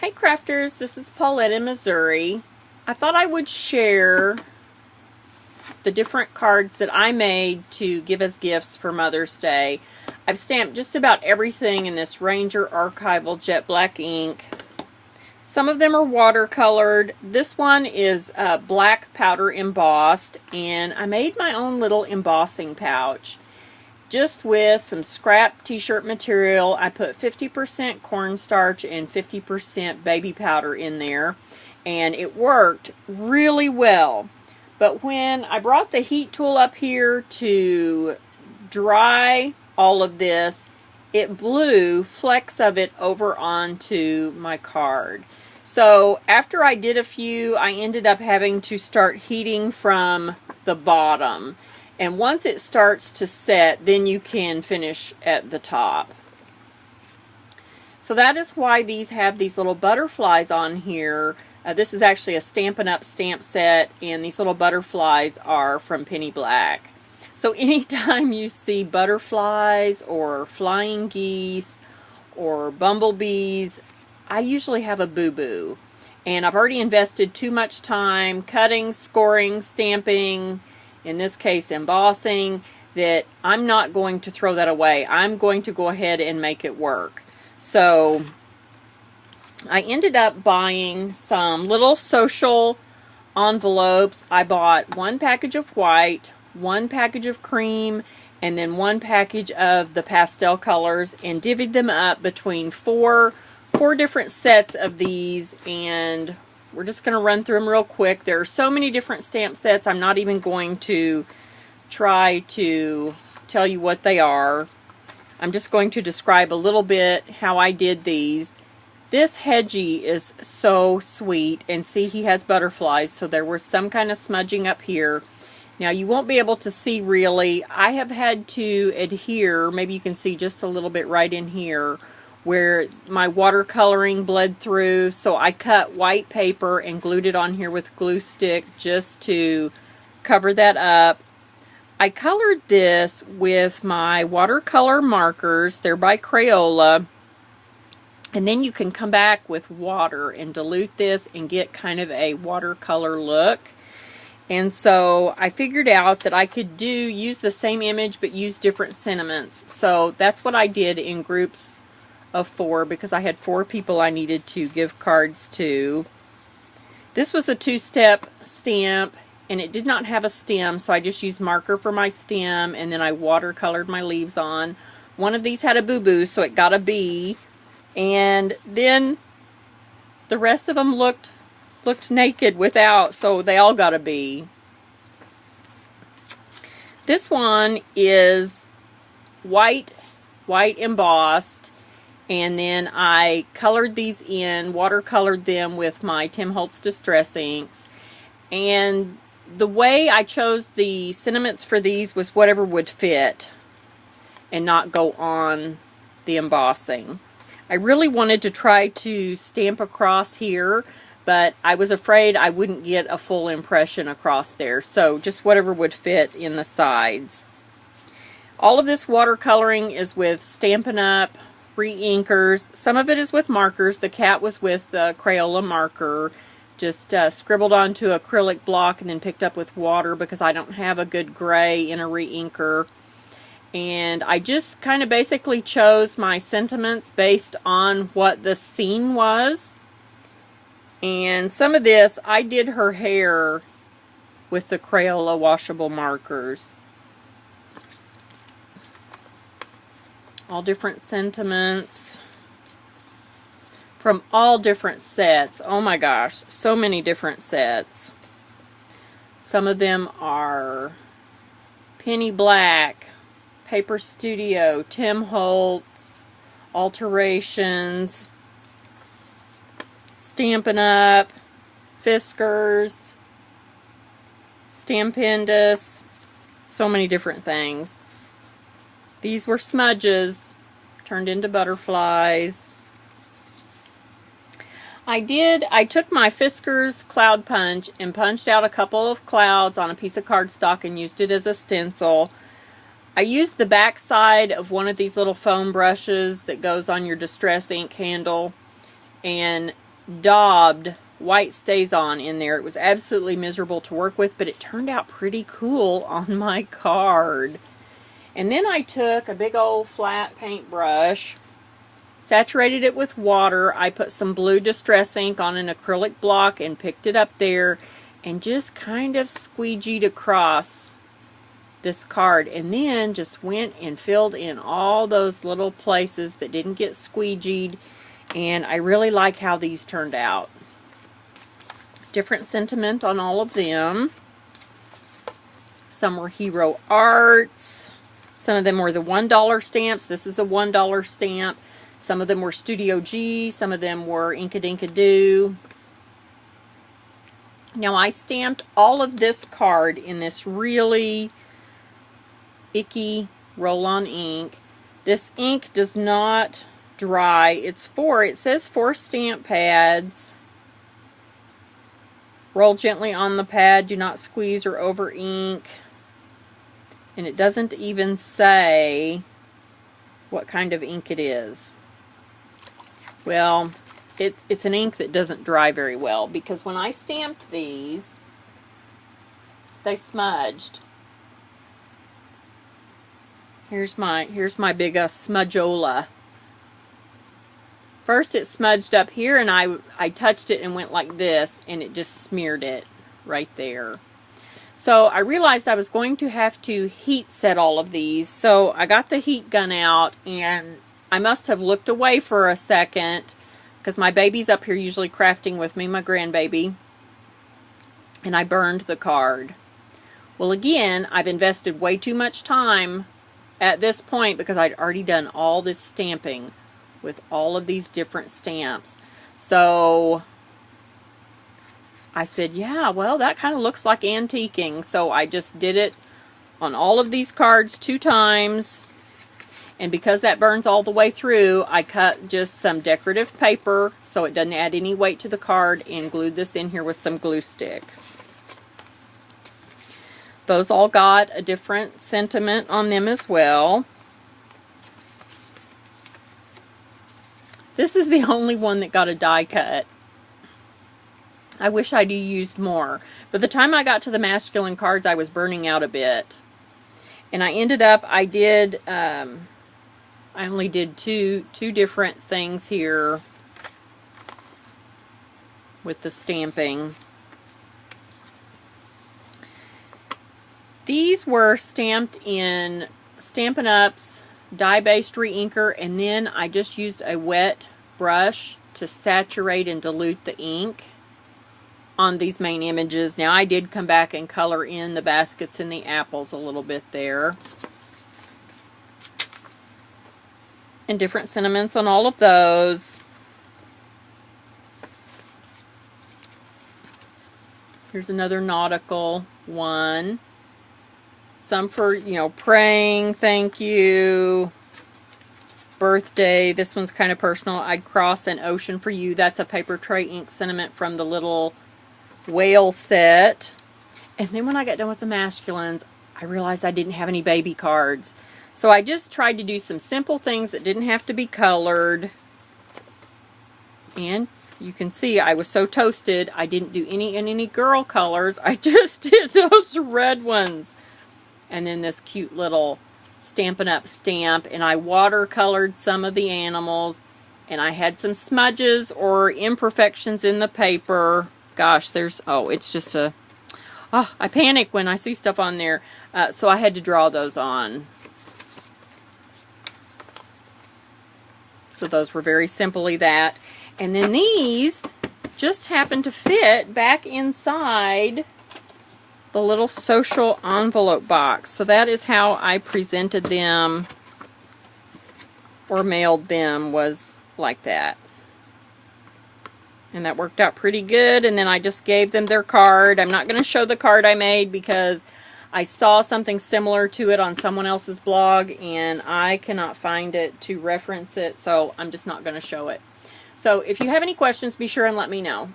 Hey crafters, this is Paulette in Missouri. I thought I would share the different cards that I made to give as gifts for Mother's Day. I've stamped just about everything in this Ranger Archival Jet Black ink. Some of them are watercolored. This one is black powder embossed, and I made my own little embossing pouch. Just with some scrap t-shirt material. I put 50% cornstarch and 50% baby powder in there, and it worked really well. But when I brought the heat tool up here to dry all of this, it blew flecks of it over onto my card. So after I did a few, I ended up having to start heating from the bottom. And once it starts to set, then you can finish at the top. So that is why these have these little butterflies on here. This is actually a Stampin' Up! Stamp set, and these little butterflies are from Penny Black. So anytime you see butterflies or flying geese or bumblebees, I usually have a boo-boo. And I've already invested too much time cutting, scoring, stamping, in this case embossing, that I'm not going to throw that away. I'm going to go ahead and make it work. So I ended up buying some little social envelopes. I bought one package of white, one package of cream, and then one package of the pastel colors, and divvied them up between four different sets of these, and we're just going to run through them real quick. There are so many different stamp sets, I'm not even going to try to tell you what they are. I'm just going to describe a little bit how I did these. This Hedgie is so sweet, and see, he has butterflies, so there was some kind of smudging up here. Now you won't be able to see really. I have had to adhere, maybe you can see just a little bit right in here, where my watercoloring bled through, so I cut white paper and glued it on here with glue stick just to cover that up. I colored this with my watercolor markers. They're by Crayola. And then you can come back with water and dilute this and get kind of a watercolor look. And so I figured out that I could use the same image but use different sentiments. So that's what I did in groups of 4, because I had 4 people I needed to give cards to. This was a 2-step stamp, and it did not have a stem, so I just used marker for my stem, and then I watercolored my leaves on. One of these had a boo-boo, so it got a B, and then the rest of them looked naked without, so they all got a B. This one is white embossed, and then I colored these in, watercolored them with my Tim Holtz Distress inks. And the way I chose the sentiments for these was whatever would fit and not go on the embossing. I really wanted to try to stamp across here, but I was afraid I wouldn't get a full impression across there. So just whatever would fit in the sides. All of this watercoloring is with Stampin' Up! Re-inkers. Some of it is with markers. The cat was with Crayola marker. Just scribbled onto acrylic block and then picked up with water because I don't have a good gray in a re-inker. And I just kind of basically chose my sentiments based on what the scene was. And some of this, I did her hair with the Crayola washable markers. All different sentiments from all different sets. Oh my gosh, so many different sets. Some of them are Penny Black, Paper Studio, Tim Holtz, Alterations, Stampin' Up!, Fiskars, Stampendous, so many different things. These were smudges, turned into butterflies. I took my Fiskars Cloud Punch and punched out a couple of clouds on a piece of cardstock and used it as a stencil. I used the back side of one of these little foam brushes that goes on your Distress ink handle, and daubed white StazOn in there. It was absolutely miserable to work with, but it turned out pretty cool on my card. And then I took a big old flat paintbrush, saturated it with water. I put some blue distress ink on an acrylic block and picked it up there and just kind of squeegeed across this card, and then just went and filled in all those little places that didn't get squeegeed. And I really like how these turned out. Different sentiment on all of them. Some were Hero Arts. Some of them were the $1 stamps. This is a $1 stamp. Some of them were Studio G. Some of them were Inkadinkado. Now I stamped all of this card in this really icky roll-on ink. This ink does not dry. It says 4 stamp pads. Roll gently on the pad. Do not squeeze or over ink. And it doesn't even say what kind of ink it is. Well, it's an ink that doesn't dry very well, because when I stamped these, they smudged. Here's my big smudgeola. First it smudged up here, and I touched it and went like this, and it just smeared it right there. So I realized I was going to have to heat set all of these. So I got the heat gun out, and I must have looked away for a second, because my baby's up here usually crafting with me, my grandbaby, and I burned the card. Well, again, I've invested way too much time at this point, because I'd already done all this stamping with all of these different stamps. So I said, yeah, well, that kind of looks like antiquing. So I just did it on all of these cards 2 times. And because that burns all the way through, I cut just some decorative paper so it doesn't add any weight to the card, and glued this in here with some glue stick. Those all got a different sentiment on them as well. This is the only one that got a die cut. I wish I'd used more. By the time I got to the masculine cards, I was burning out a bit. And I ended up, I only did two different things here with the stamping. These were stamped in Stampin' Up's dye-based re-inker, and then I just used a wet brush to saturate and dilute the ink on these main images. Now I did come back and color in the baskets and the apples a little bit there. And different sentiments on all of those. Here's another nautical one. Some for, praying, thank you, birthday. This one's kind of personal. I'd cross an ocean for you. That's a paper tray ink sentiment from the little whale set. And then when I got done with the masculines, I realized I didn't have any baby cards. So I just tried to do some simple things that didn't have to be colored. And you can see I was so toasted, I didn't do any girl colors. I just did those red ones. And then this cute little Stampin' Up stamp. And I watercolored some of the animals. And I had some smudges or imperfections in the paper. Gosh, it's just I panic when I see stuff on there. So I had to draw those on. So those were very simply that. And then these just happened to fit back inside the little social envelope box. So that is how I presented them or mailed them, was like that. And that worked out pretty good. And then I just gave them their card. I'm not going to show the card I made because I saw something similar to it on someone else's blog and I cannot find it to reference it, so I'm just not going to show it. So if you have any questions, be sure and let me know.